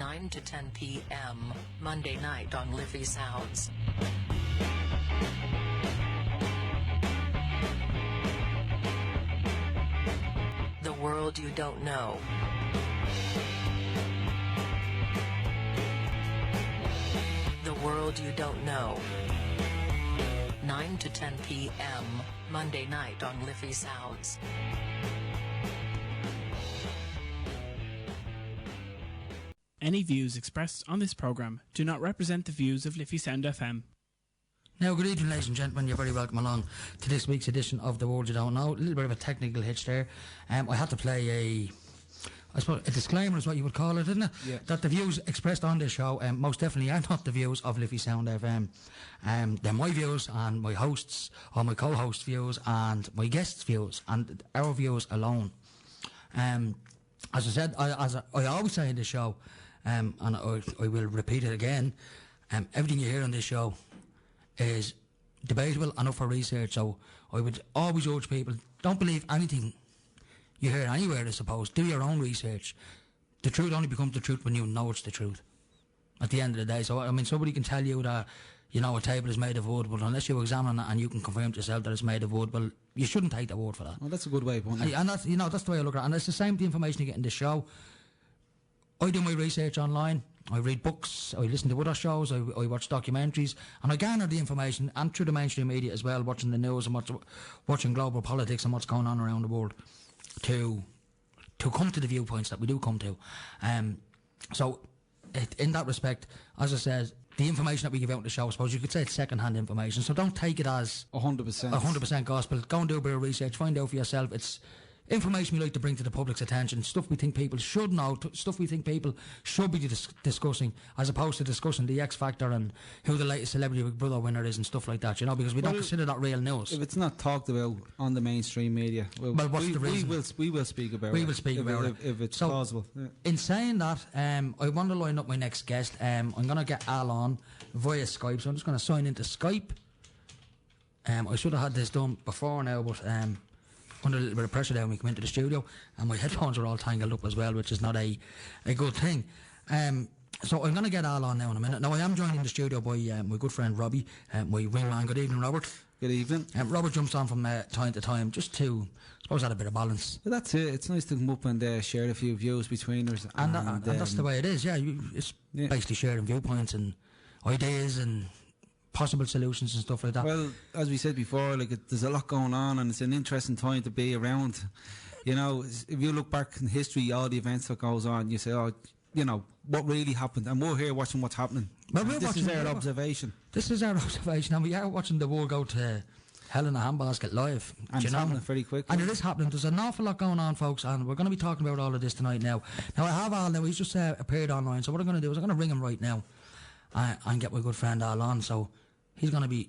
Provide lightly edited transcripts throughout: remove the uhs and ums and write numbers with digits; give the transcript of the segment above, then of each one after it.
9 to 10 p.m. Monday night on Liffey Sounds. The world you don't know. The world you don't know. 9 to 10 p.m. Monday night on Liffey Sounds. Any views expressed on this programme do not represent the views of Liffey Sound FM. Now, good evening, ladies and gentlemen. You're very welcome along to this week's edition of The World You Don't Know. A little bit of a technical hitch there. I had to play I suppose, a disclaimer is what you would call it, isn't it? Yeah. That the views expressed on this show most definitely are not the views of Liffey Sound FM. They're my views and my hosts, or my co-host views, and my guests' views, and our views alone. As I said, I always say in this show, and I will repeat it again, everything you hear on this show is debatable and up for research. So I would always urge people, don't believe anything you hear anywhere, I suppose. Do your own research. The truth only becomes the truth when you know it's the truth at the end of the day. So, I mean, somebody can tell you that, you know, a table is made of wood, but unless you examine it and you can confirm to yourself that it's made of wood, well, you shouldn't take the word for that. Well, that's a good way of putting it. And that's, you know, that's the way I look at it. And it's the same with the information you get in the show. I do my research online. I read books, I listen to other shows, I watch documentaries, and I garner the information, and through the mainstream media as well, watching the news and watching global politics and what's going on around the world, to come to the viewpoints that we do come to. So, in that respect, as I said, the information that we give out on the show, I suppose you could say it's second-hand information, so don't take it as 100% gospel. Go and do a bit of research, find out for yourself. It's information we like to bring to the public's attention, stuff we think people should know, stuff we think people should be discussing, as opposed to discussing the X Factor and who the latest Celebrity Big Brother winner is and stuff like that, you know, because we don't consider that real news. If it's not talked about on the mainstream media, well, what's the reason? We will speak about it. We will speak about it. If it's so, plausible. Yeah. In saying that, I want to line up my next guest. I'm going to get Al on via Skype, so I'm just going to sign into Skype. I should have had this done before now, but under a little bit of pressure there when we come into the studio, and my headphones are all tangled up as well, which is not a good thing. So I'm going to get Al on now in a minute. Now, I am joined in the studio by my good friend Robbie, my wingman. Good evening, Robert. Good evening. Robert jumps on from time to time just to, I suppose, add a bit of balance. Well, that's it. It's nice to come up and share a few views between us. And that's the way it is, yeah. It's basically sharing viewpoints and ideas and possible solutions and stuff like that. Well, as we said before, there's a lot going on, and it's an interesting time to be around. You know, if you look back in history, all the events that goes on, you say, oh, you know, what really happened? And we're here watching what's happening. Well, this is our observation. This is our observation, and we are watching the world go to hell in a handbasket live. And it's happening very quickly. And it is happening. There's an awful lot going on, folks, and we're going to be talking about all of this tonight now. Now, I have Al now. He's just appeared online, so what I'm going to do is I'm going to ring him right now and get my good friend Al on. So he's going to be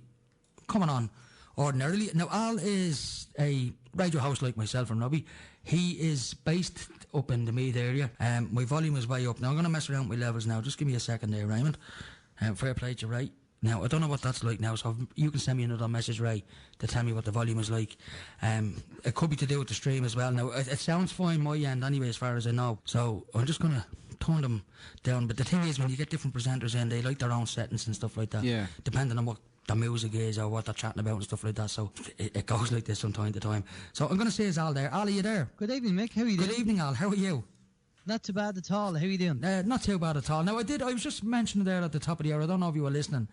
coming on ordinarily. Now, Al is a radio host like myself and Robbie. He is based up in the Meath area. My volume is way up. Now, I'm going to mess around with my levels now. Just give me a second there, Raymond. Fair play to you, Ray. Now, I don't know what that's like now, so you can send me another message, Ray, to tell me what the volume is like. It could be to do with the stream as well. Now, it sounds fine my end anyway, as far as I know. So I'm just going to turn them down. But the thing is, when you get different presenters in, they like their own settings and stuff like that. Yeah. Depending on what the music is or what they're chatting about and stuff like that. So it goes like this from time to time. So I'm going to say is Al there. Al, are you there? Good evening, Mick. How are you doing? Good evening, Al. How are you? Not too bad at all. How are you doing? Not too bad at all. Now, I was just mentioning there at the top of the hour, I don't know if you were listening.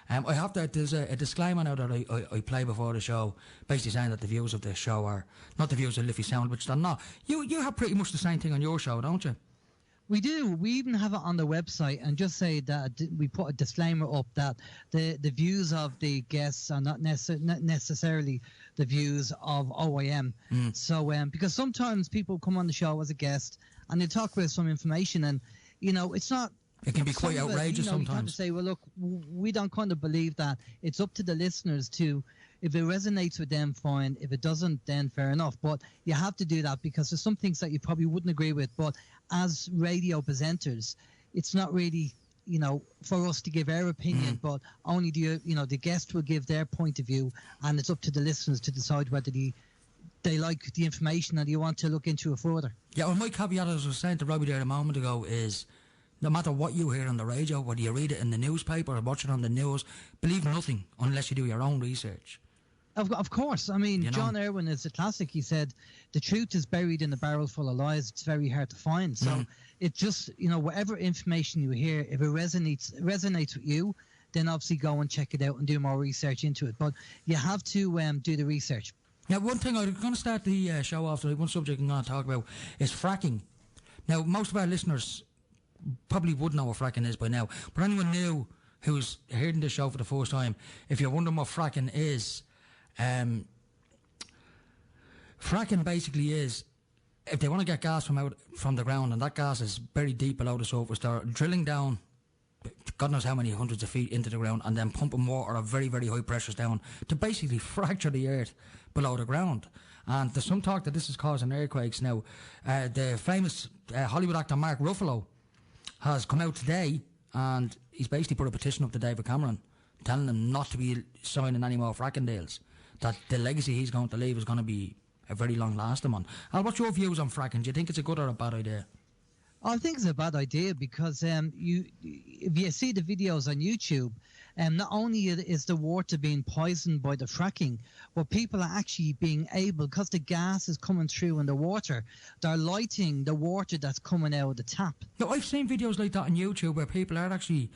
I have to, there's a disclaimer now that I play before the show, basically saying that the views of the show are not the views of Liffey Sound, which they're not. You have pretty much the same thing on your show, don't you? We do. We even have it on the website, and just say that we put a disclaimer up that the views of the guests are not necessarily the views of OIM. So, because sometimes people come on the show as a guest and they talk about some information, and you know, it's not. It can be quite outrageous sometimes. You have to say, well, look, we don't kind of believe that. It's up to the listeners to. If it resonates with them, fine. If it doesn't, then fair enough. But you have to do that because there's some things that you probably wouldn't agree with. But as radio presenters, it's not really, you know, for us to give our opinion, but only the guest will give their point of view, and it's up to the listeners to decide whether they like the information and you want to look into it further. Yeah, well, my caveat, as I was saying to Robbie there a moment ago, is no matter what you hear on the radio, whether you read it in the newspaper or watch it on the news, believe nothing unless you do your own research. Of course. I mean, You know? John Irwin is a classic. He said, the truth is buried in a barrel full of lies. It's very hard to find. So it just, whatever information you hear, if it resonates with you, then obviously go and check it out and do more research into it. But you have to do the research. Now, one thing I'm going to start the show off with, one subject I'm going to talk about is fracking. Now, most of our listeners probably would know what fracking is by now, but anyone new who's hearing this show for the first time, if you're wondering what fracking is, fracking basically is, if they want to get gas from the ground, and that gas is buried deep below the surface, they're drilling down God knows how many hundreds of feet into the ground and then pumping water at very, very high pressures down to basically fracture the earth below the ground. And there's some talk that this is causing earthquakes. Now, the famous Hollywood actor Mark Ruffalo has come out today and he's basically put a petition up to David Cameron telling him not to be signing any more fracking deals, that the legacy he's going to leave is going to be a very long-lasting one. Al, what's your views on fracking? Do you think it's a good or a bad idea? I think it's a bad idea because if you see the videos on YouTube, not only is the water being poisoned by the fracking, but people are actually being able, because the gas is coming through in the water, they're lighting the water that's coming out of the tap. No, I've seen videos like that on YouTube where people are actually,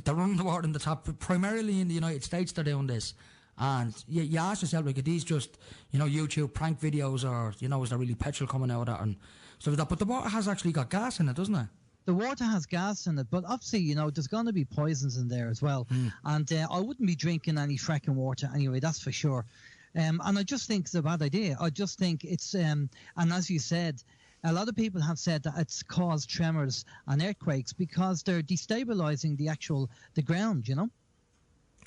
they're running the water in the tap, primarily in the United States they're doing this. And you ask yourself, like, are these just, YouTube prank videos, or, is there really petrol coming out of that and stuff like that? But the water has actually got gas in it, doesn't it? The water has gas in it, but obviously, there's going to be poisons in there as well. And I wouldn't be drinking any fracking water anyway, that's for sure. And I just think it's a bad idea. I just think it's, and as you said, a lot of people have said that it's caused tremors and earthquakes because they're destabilizing the ground,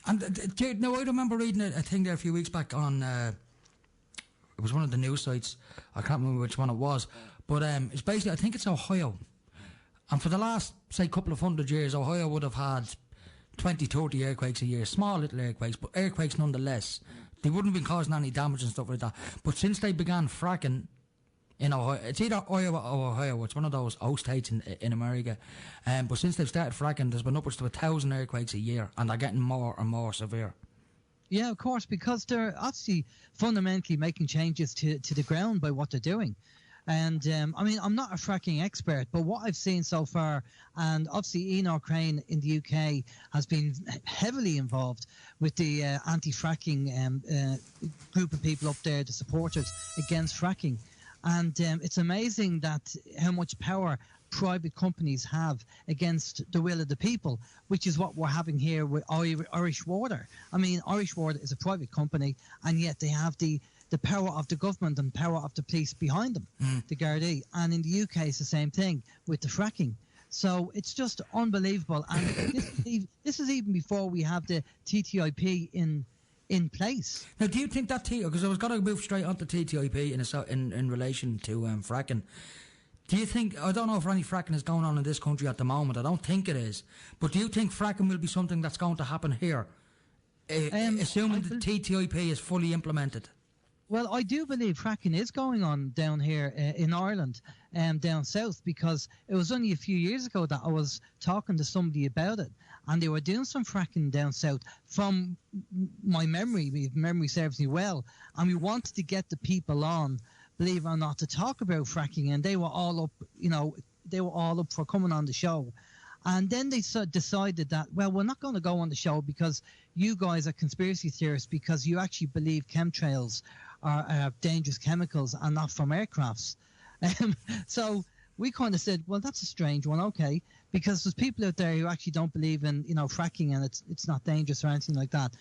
And now I remember reading a thing there a few weeks back on, it was one of the news sites, I can't remember which one it was, but it's basically, I think it's Ohio. And for the last, say, couple of 100 years, Ohio would have had 20, 30 earthquakes a year, small little earthquakes, but earthquakes nonetheless. They wouldn't have been causing any damage and stuff like that. But since they began fracking in Ohio, it's either Iowa or Ohio, it's one of those O states in America. But since they've started fracking, there's been upwards to 1,000 earthquakes a year, and they're getting more and more severe. Yeah, of course, because they're obviously fundamentally making changes to the ground by what they're doing. And I'm not a fracking expert, but what I've seen so far, and obviously Enoch Crane in the UK has been heavily involved with the anti-fracking group of people up there, the supporters against fracking. And it's amazing that how much power private companies have against the will of the people, which is what we're having here with Irish Water. I mean, Irish Water is a private company, and yet they have the power of the government and power of the police behind them, the Gardaí. And in the UK, it's the same thing with the fracking. So it's just unbelievable. And this is even before we have the TTIP in place. Now, do you think that because I was going to move straight on to TTIP in relation to fracking. Do you think, I don't know if any fracking is going on in this country at the moment, I don't think it is, but do you think fracking will be something that's going to happen here, assuming the TTIP is fully implemented? Well, I do believe fracking is going on down here in Ireland, down south, because it was only a few years ago that I was talking to somebody about it, and they were doing some fracking down south. From my memory, if memory serves me well, and we wanted to get the people on, believe it or not, to talk about fracking, and they were all up, for coming on the show. And then they decided that, well, we're not going to go on the show because you guys are conspiracy theorists because you actually believe chemtrails are dangerous chemicals and not from aircrafts. So we kind of said, well, that's a strange one, okay, because there's people out there who actually don't believe in, fracking, and it's not dangerous or anything like that.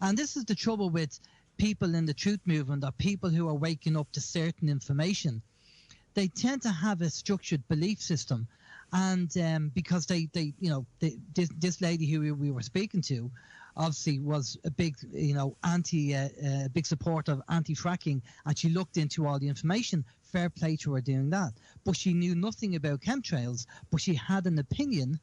And this is the trouble with people in the truth movement, or people who are waking up to certain information. They tend to have a structured belief system. And because this lady who we were speaking to obviously was a big, big supporter of anti-fracking, and she looked into all the information. Fair play to her doing that. But she knew nothing about chemtrails, but she had an opinion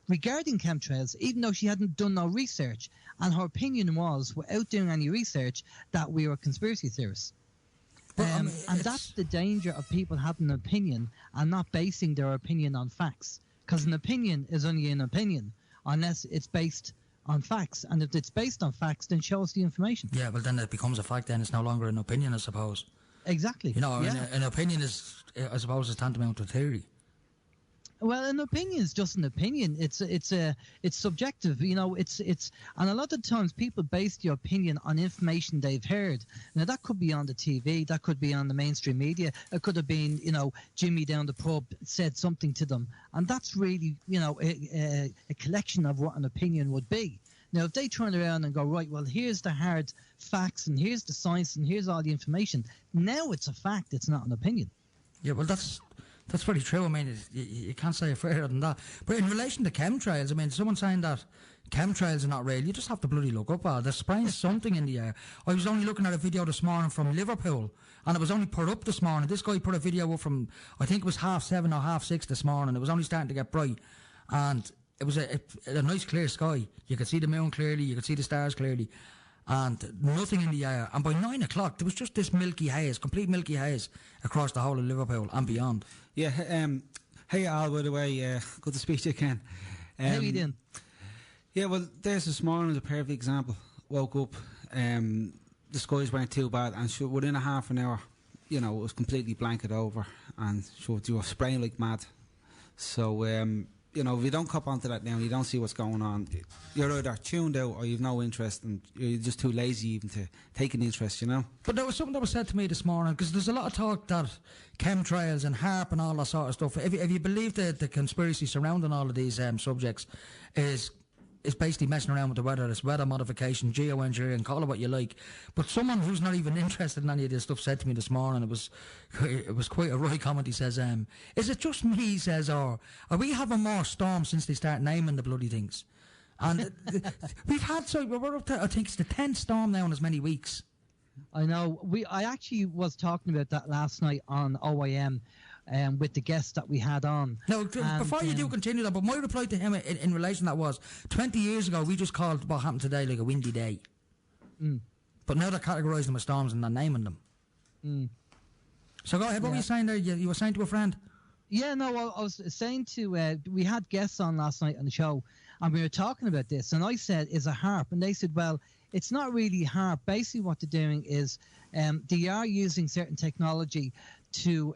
regarding chemtrails, even though she hadn't done no research. And her opinion was, without doing any research, that we were conspiracy theorists. And that's the danger of people having an opinion and not basing their opinion on facts. because an opinion is only an opinion unless it's based on facts. And if it's based on facts, then show us the information. Yeah, well, then it becomes a fact. Then it's no longer an opinion, I suppose. Exactly. You know, yeah. an opinion is, I suppose, is tantamount to theory. Well, an opinion is just an opinion. It's subjective. You know, it's and a lot of times people base their opinion on information they've heard. Now that could be on the TV, that could be on the mainstream media. It could have been, you know, Jimmy down the pub said something to them, and that's really, you know, a collection of what an opinion would be. Now, if they turn around and go, right, well, here's the hard facts and here's the science and here's all the information, now it's a fact. It's not an opinion. Yeah, well, that's very true. I mean, you can't say it further than that. But in relation to chemtrails, I mean, someone saying that chemtrails are not real, you just have to bloody look up. They're spraying something in the air. I was only looking at a video this morning from Liverpool, and it was only put up this morning. This guy put a video up from, I think it was 7:30 or 6:30 this morning. It was only starting to get bright, and it was a nice clear sky. You could see the moon clearly, you could see the stars clearly, and nothing in the air. And by 9 o'clock, there was just this milky haze, complete milky haze, across the whole of Liverpool and beyond. Yeah, hey Al, by the way, good to speak to you again. How are you doing? Yeah, well, there's this morning, a perfect example. Woke up, the skies weren't too bad, and sure, within a half an hour, you know, it was completely blanket over, and sure, you were spraying like mad. So, you know, if you don't cop onto that now and you don't see what's going on, you're either tuned out or you've no interest, and you're just too lazy even to take an interest, you know. But there was something that was said to me this morning, because there's a lot of talk that chemtrails and HAARP and all that sort of stuff, if you believe the conspiracy surrounding all of these subjects is basically messing around with the weather, it's weather modification, geoengineering, call it what you like. But someone who's not even interested in any of this stuff said to me this morning, it was quite a right comment. He says, is it just me, he says, or are we having more storms since they start naming the bloody things? And we're up to, I think it's the 10th storm now in as many weeks. I know. I actually was talking about that last night on OIM. With the guests that we had on. Now, before you do continue that, but my reply to him in relation to that was, 20 years ago we just called what happened today like a windy day. But now they're categorising them as storms and they're naming them. So go ahead, what were you saying there? You were saying to a friend? Yeah, no, I was saying to, we had guests on last night on the show, and we were talking about this, and I said, is a HAARP? And they said, well, it's not really HAARP. Basically what they're doing is they are using certain technology to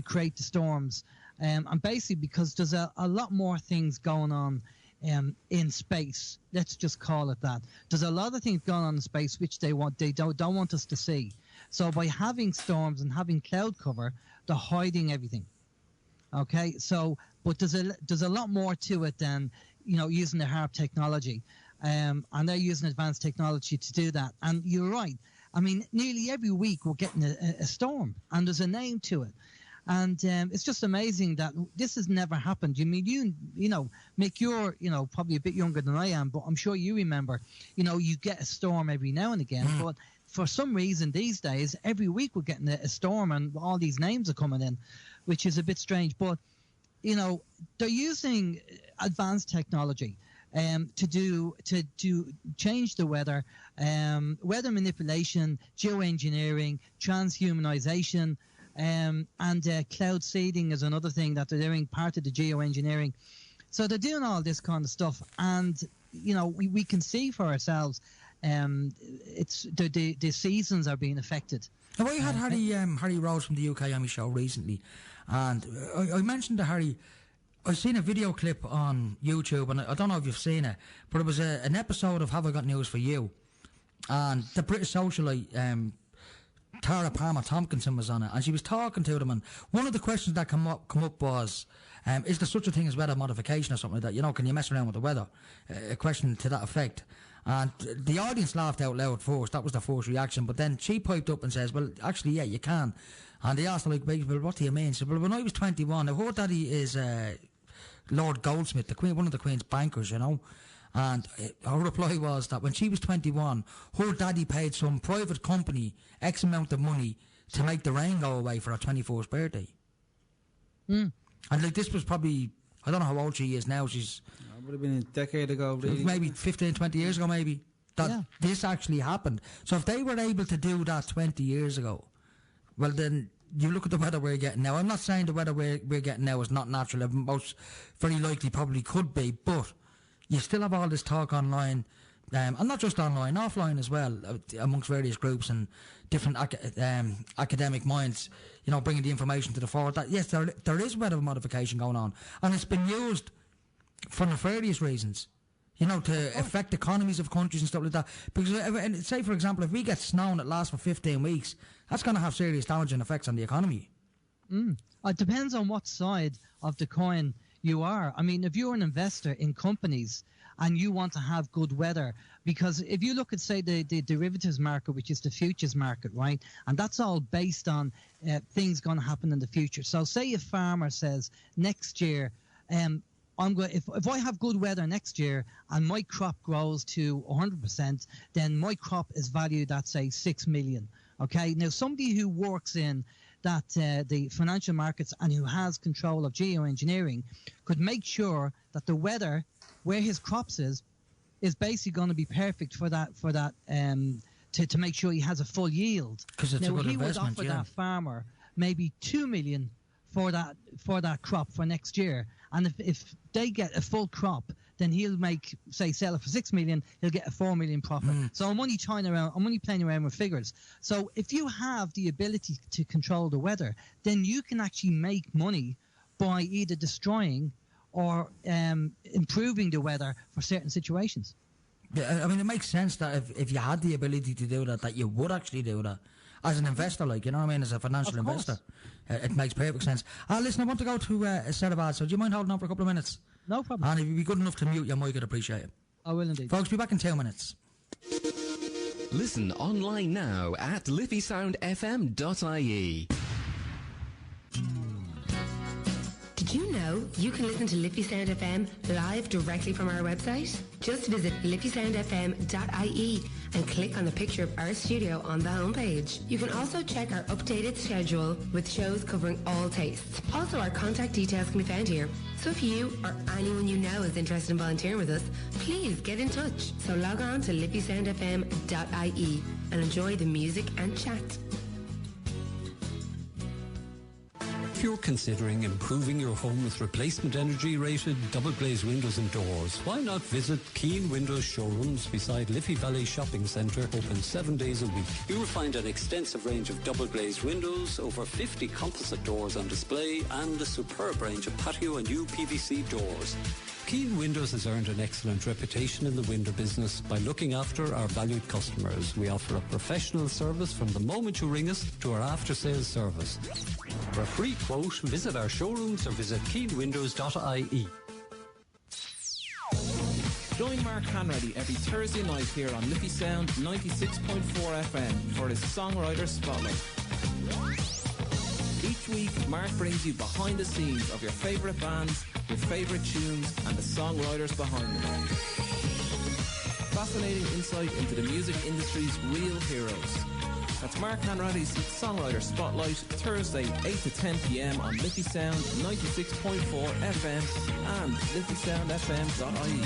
create the storms, and basically because there's a lot more things going on in space. Let's just call it that. There's a lot of things going on in space which they don't want us to see. So by having storms and having cloud cover, they're hiding everything. Okay, so but there's a lot more to it than, you know, using the HAARP technology, and they're using advanced technology to do that. And you're right. I mean, nearly every week we're getting a storm, and there's a name to it. And it's just amazing that this has never happened. You mean, you know, Mick, you're, you know, probably a bit younger than I am, but I'm sure you remember, you know, you get a storm every now and again. But for some reason these days, every week we're getting a storm, and all these names are coming in, which is a bit strange. But, you know, they're using advanced technology to change the weather, weather manipulation, geoengineering, transhumanization, and cloud seeding is another thing that they're doing, part of the geoengineering. So they're doing all this kind of stuff, and you know, we can see for ourselves, it's the seasons are being affected. Now, I had Harry Rose from the UK on my show recently, and I mentioned to Harry, I've seen a video clip on YouTube, and I don't know if you've seen it, but it was an episode of Have I Got News For You, and the British socialite Tara Palmer Tompkinson was on it, and she was talking to them, and one of the questions that come up was, is there such a thing as weather modification or something like that? You know, can you mess around with the weather? A question to that effect. And the audience laughed out loud first. That was the first reaction. But then she piped up and says, well, actually, yeah, you can. And they asked her, like, well, what do you mean? She said, well, when I was 21, now her daddy is Lord Goldsmith, the Queen, one of the Queen's bankers, you know. And her reply was that when she was 21, her daddy paid some private company X amount of money to make the rain go away for her 21st birthday. And like, this was probably, I don't know how old she is now. She's would have been a decade ago, really. Maybe 15, 20 years ago, maybe. That this actually happened. So if they were able to do that 20 years ago, well then, you look at the weather we're getting now. I'm not saying the weather we're getting now is not natural. It most very likely probably could be, but you still have all this talk online, and not just online, offline as well, amongst various groups and different academic minds, you know, bringing the information to the fore. That yes, there is weather modification going on, and it's been used for nefarious reasons. You know, to affect economies of countries and stuff like that. Because, say, for example, if we get snow and it lasts for 15 weeks, that's going to have serious damaging effects on the economy. It depends on what side of the coin you are. I mean, if you're an investor in companies and you want to have good weather, because if you look at, say, the derivatives market, which is the futures market, right, and that's all based on things going to happen in the future. So say a farmer says next year, if I have good weather next year and my crop grows to 100%, then my crop is valued at, say, 6 million. Okay, now somebody who works in that the financial markets and who has control of geoengineering could make sure that the weather where his crops is basically going to be perfect for that to make sure he has a full yield. Because it's a good investment. He would offer that farmer maybe 2 million for that crop for next year, and if they get a full crop, then he'll make, say, sell it for 6 million, he'll get a 4 million profit. So I'm only playing around with figures. So if you have the ability to control the weather, then you can actually make money by either destroying or improving the weather for certain situations. Yeah, I mean, it makes sense that if you had the ability to do that you would actually do that. As an investor, like, you know what I mean, as a financial investor. It makes perfect sense. Listen, I want to go to a set of ads, so do you mind holding on for a couple of minutes? No problem. And if you'd be good enough to mute your mic, I'd appreciate it. I will indeed. Folks, be back in 2 minutes. Listen online now at liffysoundfm.ie. Did you know you can listen to Liffey Sound FM live directly from our website? Just visit liffysoundfm.ie and click on the picture of our studio on the homepage. You can also check our updated schedule with shows covering all tastes. Also, our contact details can be found here. So if you or anyone you know is interested in volunteering with us, please get in touch. So log on to liffysoundfm.ie and enjoy the music and chat. If you're considering improving your home with replacement energy rated double glazed windows and doors, why not visit Keane Windows showrooms beside Liffey Valley Shopping Centre, open 7 days a week. You will find an extensive range of double glazed windows, over 50 composite doors on display, and a superb range of patio and UPVC doors. Keane Windows has earned an excellent reputation in the window business by looking after our valued customers. We offer a professional service from the moment you ring us to our after-sales service. For a free quote, visit our showrooms or visit keanewindows.ie. Join Mark Hanratty every Thursday night here on Liffey Sound 96.4 FM for his Songwriter Spotlight. Each week, Mark brings you behind the scenes of your favourite bands, your favourite tunes, and the songwriters behind them. Fascinating insight into the music industry's real heroes. That's Mark Hanratty's Songwriter Spotlight, Thursday, 8 to 10 p.m. on Liffey Sound 96.4 FM and liffysoundfm.ie.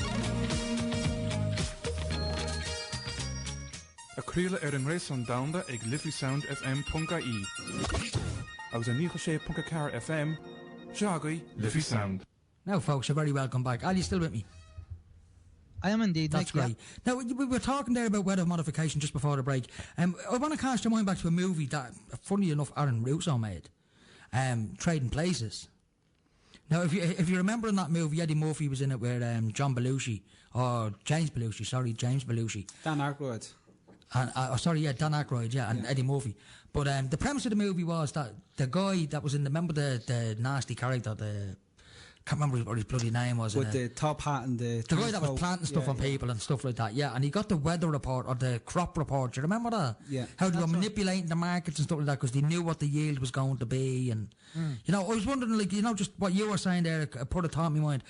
Acríla an rééis an damda ag liffysoundfm.ie. Agus an nícha sé .car FM, Shaggy Liffey Sound. Now, folks, you're very welcome back. Are you still with me? I am indeed. That's great. Now, we were talking there about weather modification just before the break. I want to cast your mind back to a movie that, funny enough, Aaron Russo made, Trading Places. Now, if you remember in that movie, Eddie Murphy was in it with James Belushi. Dan Aykroyd. Dan Aykroyd, and Eddie Murphy. But the premise of the movie was that the guy that was in remember the nasty character, can't remember what his bloody name was. With the top hat and the guy that was planting stuff on people and stuff like that, and he got the weather report or the crop report. Do you remember that? Yeah. How they were manipulating the markets and stuff like that because they knew what the yield was going to be. And, I was wondering, just what you were saying there, put a thought in my mind.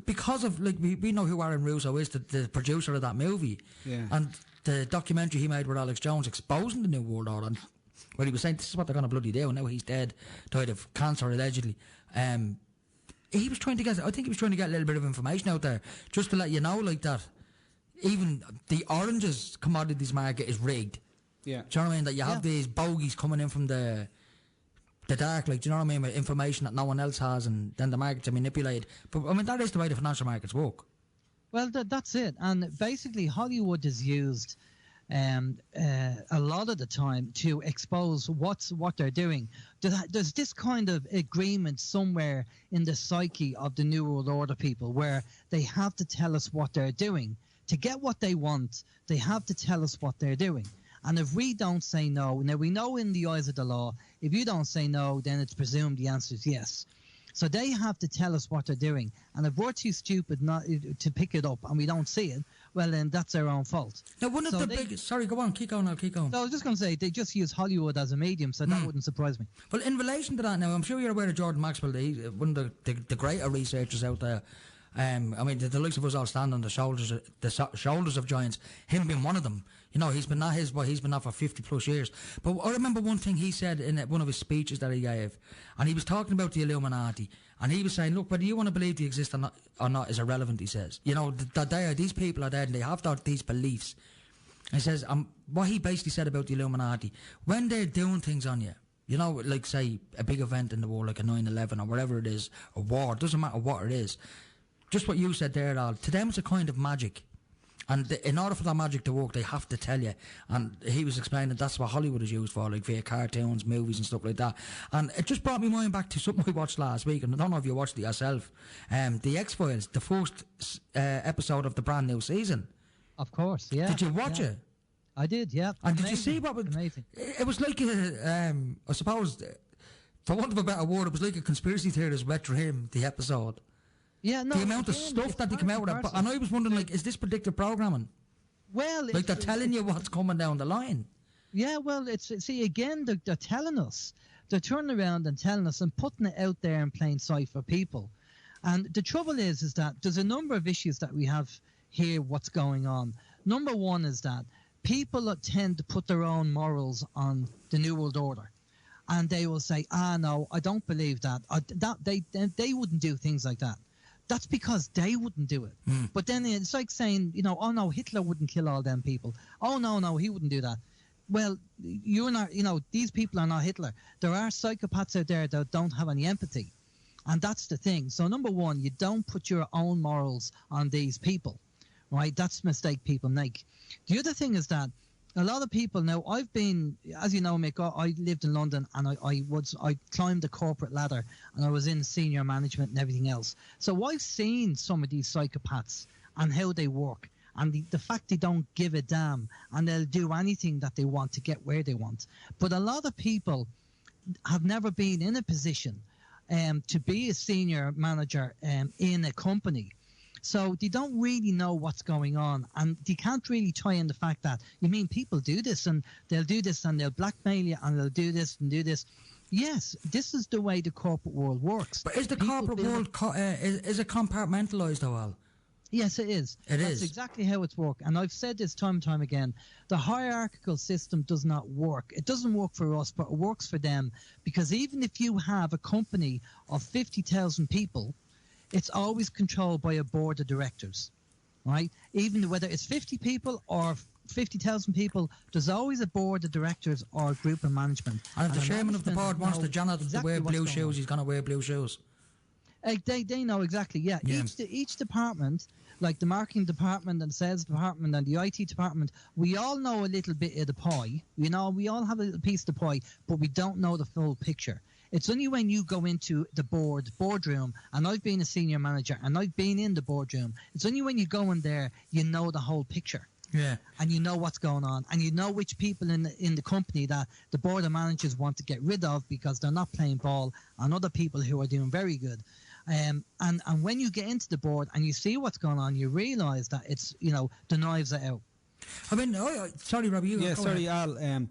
Because of, we know who Aaron Russo is, the producer of that movie. Yeah. And the documentary he made with Alex Jones exposing the New World Order, where he was saying, this is what they're going to bloody do. And now he's dead, died of cancer, allegedly. He was trying to get a little bit of information out there just to let you know, that even the oranges commodities market is rigged. Yeah. Do you know what I mean? That you have these bogies coming in from the the dark, like, do you know what I mean, with information that no one else has, and then the markets are manipulated. But I mean, that is the way the financial markets work. Well, that's it. And basically, Hollywood is used a lot of the time to expose what they're doing. There's this kind of agreement somewhere in the psyche of the New World Order people where they have to tell us what they're doing. To get what they want, they have to tell us what they're doing. And if we don't say no, now we know in the eyes of the law, if you don't say no, then it's presumed the answer is yes. So they have to tell us what they're doing. And if we're too stupid not to pick it up and we don't see it, well, then that's their own fault. Now, one of the biggest... Sorry, go on. Keep going. No, I was just going to say, they just use Hollywood as a medium, so that wouldn't surprise me. Well, in relation to that now, I'm sure you're aware of Jordan Maxwell, one of the greater researchers out there. I mean, the likes of us all stand on the shoulders of giants, him being one of them. You know, he's been that for 50 plus years. But I remember one thing he said in one of his speeches that he gave, and he was talking about the Illuminati, and he was saying, look, whether you want to believe they exist or not is irrelevant, he says. You know, these people are there and they have these beliefs. He says, what he basically said about the Illuminati, when they're doing things on you, you know, like, say, a big event in the world, like a 9/11 or whatever it is, a war, it doesn't matter what it is, just what you said there, Al, to them it's a kind of magic. And in order for that magic to work, they have to tell you. And he was explaining that's what Hollywood is used for, like via cartoons, movies and stuff like that. And it just brought me mind back to something we watched last week, and I don't know if you watched it yourself. The X-Files, the first episode of the brand new season. Of course, yeah. Did you watch it? I did, yeah. And did you see what was... Amazing. It was like, I suppose, for want of a better word, it was like a conspiracy theorist wet dream, the episode. Yeah, no, the amount of stuff that they come out with. And I was wondering, like, is this predictive programming? Well, like they're telling you what's coming down the line. Yeah, well, they're telling us. They're turning around and telling us and putting it out there in plain sight for people. And the trouble is that there's a number of issues that we have here. What's going on? Number one is that people tend to put their own morals on the New World Order. And they will say, no, I don't believe that. They wouldn't do things like that. That's because they wouldn't do it. But then it's like saying, oh no, Hitler wouldn't kill all them people. Oh no, he wouldn't do that. Well, you're not, these people are not Hitler. There are psychopaths out there that don't have any empathy. And that's the thing. So number one, you don't put your own morals on these people, right? That's a mistake people make. The other thing is that a lot of people now, I've been, as you know, Mick, I lived in London and I climbed the corporate ladder and I was in senior management and everything else. So I've seen some of these psychopaths and how they work and the fact they don't give a damn and they'll do anything that they want to get where they want. But a lot of people have never been in a position to be a senior manager in a company. So they don't really know what's going on, and they can't really tie in the fact that, you mean people do this and they'll do this and they'll blackmail you and they'll do this and do this. Yes, this is the way the corporate world works. But is the corporate world, is it compartmentalised, though, Al? Yes, it is. That's exactly how it's worked. And I've said this time and time again. The hierarchical system does not work. It doesn't work for us, but it works for them. Because even if you have a company of 50,000 people, it's always controlled by a board of directors, right? Even whether it's 50 people or 50,000 people, there's always a board of directors or a group of management. And if the chairman of the board wants the janitor to wear blue shoes, he's going to wear blue shoes. They know exactly, yeah. Each department, like the marketing department and sales department and the IT department, we all know a little bit of the pie. We all have a little piece of the pie, but we don't know the full picture. It's only when you go into the boardroom, and I've been a senior manager, and I've been in the boardroom, it's only when you go in there, you know the whole picture. Yeah. And you know what's going on, and you know which people in the company that the board of managers want to get rid of because they're not playing ball, and other people who are doing very good. And when you get into the board and you see what's going on, you realise that it's, the knives are out. I mean, sorry, Robbie. Al.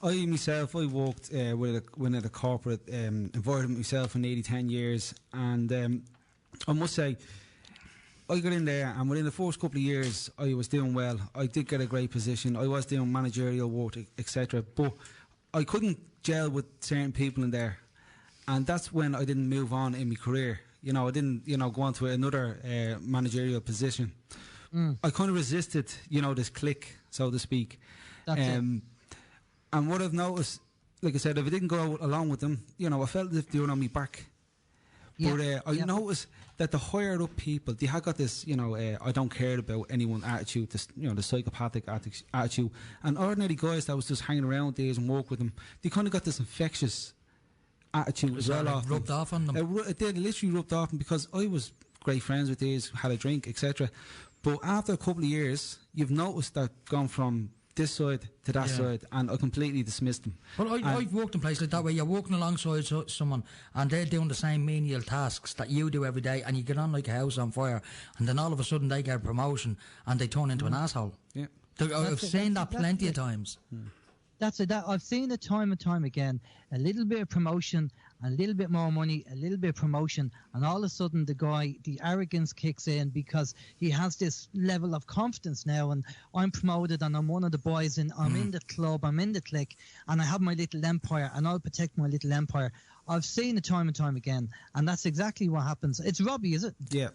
I myself, I worked within a corporate environment myself for nearly 10 years, and I must say, I got in there, and within the first couple of years, I was doing well. I did get a great position. I was doing managerial work, etc. But I couldn't gel with certain people in there, and that's when I didn't move on in my career. I didn't, go on to another managerial position. I kind of resisted, this clique, so to speak. That's it. And what I've noticed like I said, if I didn't go out along with them, you know, I felt as if they were on my back. But I noticed that the higher up people, they had got this, you know, I don't care about anyone attitude, this, you know, the psychopathic attitude. And ordinary guys that was just hanging around there and work with them, they kind of got this infectious attitude as well. It rubbed off on them. It did, literally rubbed off them, because I was great friends with these, had a drink, etc. But after a couple of years, you've noticed that gone from this side to that side, and I completely dismissed them. Well, I've worked in places like that where you're walking alongside someone and they're doing the same menial tasks that you do every day, and you get on like a house on fire, and then all of a sudden they get a promotion and they turn into an asshole. Yeah, I've seen that plenty of times. That's it. I've seen it time and time again. A little bit of promotion, a little bit more money, a little bit of promotion, and all of a sudden the arrogance kicks in, because he has this level of confidence now, and I'm promoted and I'm one of the boys, and I'm in the club, I'm in the clique, and I have my little empire, and I'll protect my little empire. I've seen it time and time again, and that's exactly what happens. It's Robbie, is it? Yeah.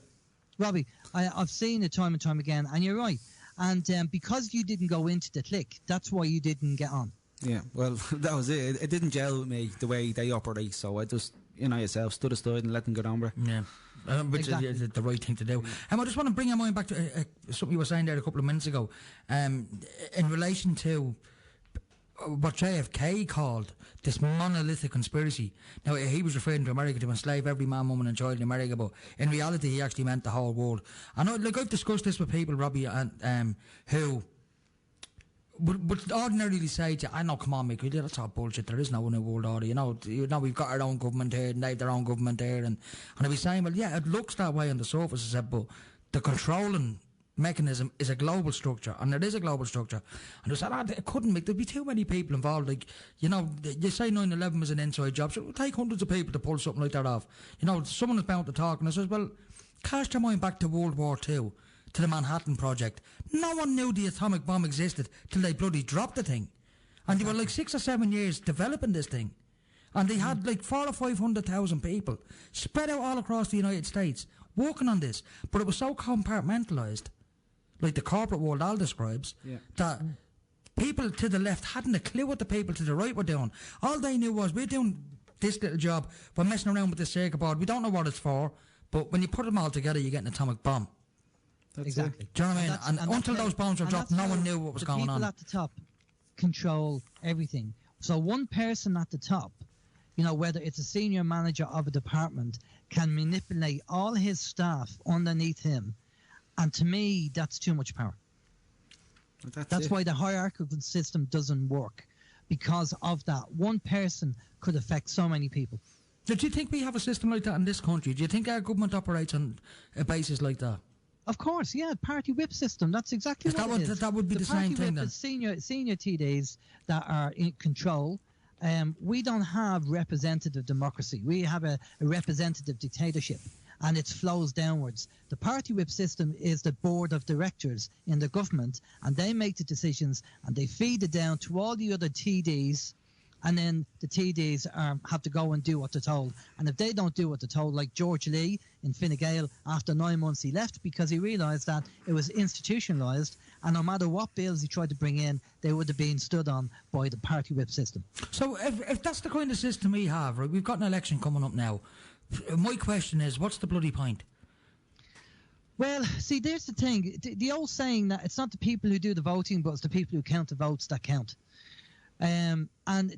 Robbie, I've seen it time and time again, and you're right. And because you didn't go into the clique, that's why you didn't get on. Yeah, well, that was it. It didn't gel with me the way they operate, so I just, you know yourself, stood aside and let them get on with it. Yeah, which is the right thing to do. I just want to bring your mind back to something you were saying there a couple of minutes ago, in relation to what JFK called this monolithic conspiracy. Now, he was referring to America to enslave every man, woman and child in America, but in reality he actually meant the whole world. And I've discussed this with people, Robbie, and who would ordinarily say to you, I know, come on, Mick, that's all bullshit, there is no new world order, you know, we've got our own government here, and they have their own government there, and I'd be saying, well, yeah, it looks that way on the surface, I said, but the controlling mechanism is a global structure, and it is a global structure. And I said, it couldn't make, there'd be too many people involved. Like, you know, you say 9/11 was an inside job, so it would take hundreds of people to pull something like that off. You know, someone is bound to talk, and I says, well, cast your mind back to World War II, to the Manhattan Project. No one knew the atomic bomb existed till they bloody dropped the thing. And they were like 6 or 7 years developing this thing. And they had like 400,000 or 500,000 people spread out all across the United States working on this. But it was so compartmentalised, like the corporate world Al describes, that people to the left hadn't a clue what the people to the right were doing. All they knew was, we're doing this little job, we're messing around with this circuit board, we don't know what it's for, but when you put them all together, you get an atomic bomb. Exactly. Do you know what I mean? And until those bombs were dropped, no one knew what was going on. The people at the top control everything. So one person at the top, you know, whether it's a senior manager of a department, can manipulate all his staff underneath him. And to me, that's too much power. That's why the hierarchical system doesn't work, because of that. One person could affect so many people. Do you think we have a system like that in this country? Do you think our government operates on a basis like that? Of course, yeah, party whip system. That's exactly what it is. That would be the same thing then. Senior TDs that are in control. We don't have representative democracy. We have a representative dictatorship, and it flows downwards. The party whip system is the board of directors in the government, and they make the decisions, and they feed it down to all the other TDs, and then the TDs have to go and do what they're told. And if they don't do what they're told, like George Lee in Fine Gael, after 9 months he left because he realised that it was institutionalised, and no matter what bills he tried to bring in, they would have been stood on by the party whip system. So if that's the kind of system we have, right, we've got an election coming up now. My question is, what's the bloody point? Well, see, there's the thing. The old saying that it's not the people who do the voting, but it's the people who count the votes that count. And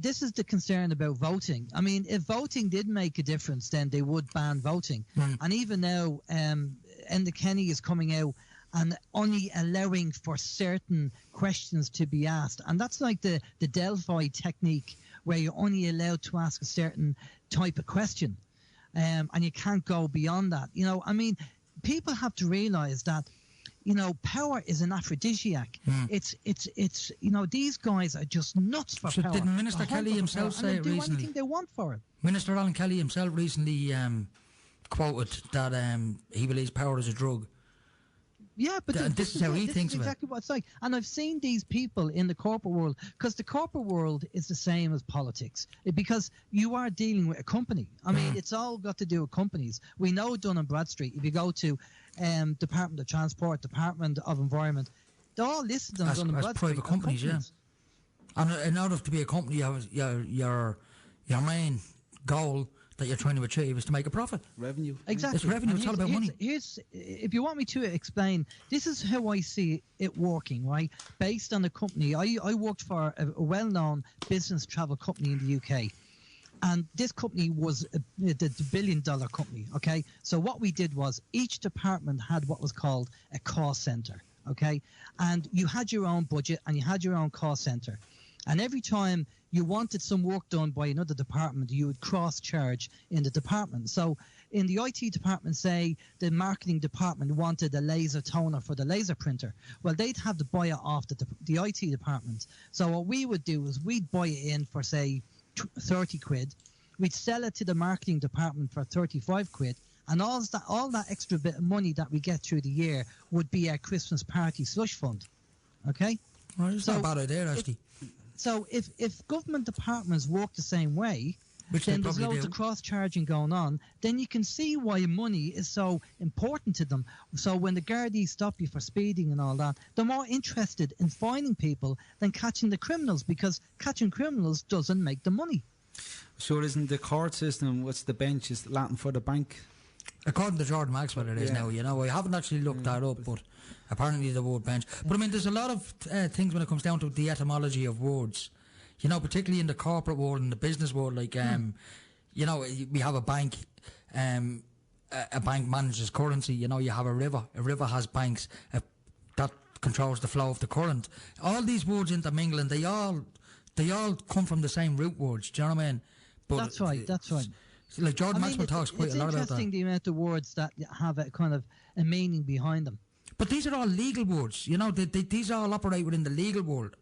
this is the concern about voting. I mean, if voting did make a difference, then they would ban voting. And even now, Enda Kenny is coming out and only allowing for certain questions to be asked. And that's like the Delphi technique, where you're only allowed to ask a certain type of question. And you can't go beyond that. You know, I mean, people have to realise that, you know, power is an aphrodisiac. It's you know, these guys are just nuts for power. Didn't Minister Kelly himself say it recently? They do anything they want for it. Minister Alan Kelly himself recently quoted that he believes power is a drug. Yeah, but this is how he thinks of it. Exactly what it's like. And I've seen these people in the corporate world, because the corporate world is the same as politics, because you are dealing with a company. I mean, it's all got to do with companies. We know Dun & Bradstreet, if you go to Department of Transport, Department of Environment, they're all listed on Dun & Bradstreet. As private companies, yeah. And in order to be a company, your main goal that you're trying to achieve is to make a profit. Revenue. Exactly. It's revenue. It's all about money. If you want me to explain, this is how I see it working, right? Based on a company, I worked for a well-known business travel company in the UK. And this company was the billion-dollar company, okay? So what we did was each department had what was called a cost center, okay? And you had your own budget and you had your own cost center. And every time you wanted some work done by another department, you would cross-charge in the department. So in the IT department, say, the marketing department wanted a laser toner for the laser printer. Well, they'd have to buy it off the IT department. So what we would do is we'd buy it in for, say, 30 quid. We'd sell it to the marketing department for 35 quid. And all that extra bit of money that we get through the year would be our Christmas party slush fund. Okay? Well, it's not a bad idea, actually. So if government departments work the same way, Which then they there's probably loads do. of cross-charging going on, then you can see why money is so important to them. So when the Gardaí stop you for speeding and all that, they're more interested in finding people than catching the criminals, because catching criminals doesn't make the money. Sure, isn't the court system, what's the bench, is Latin for the bank? According to Jordan Maxwell, it is now. You know, I haven't actually looked that up, but apparently the word bench. But I mean, there's a lot of things when it comes down to the etymology of words. You know, particularly in the corporate world and the business world, like you know, we have a bank. A bank manages currency. You know, you have a river. A river has banks that controls the flow of the current. All these words intermingle, and they all come from the same root words. Do you know what I mean? But That's right. That's right. Like Jordan Maxwell talks quite a lot about that. It's interesting the amount of words that have a kind of a meaning behind them. But these are all legal words. You know, these all operate within the legal world.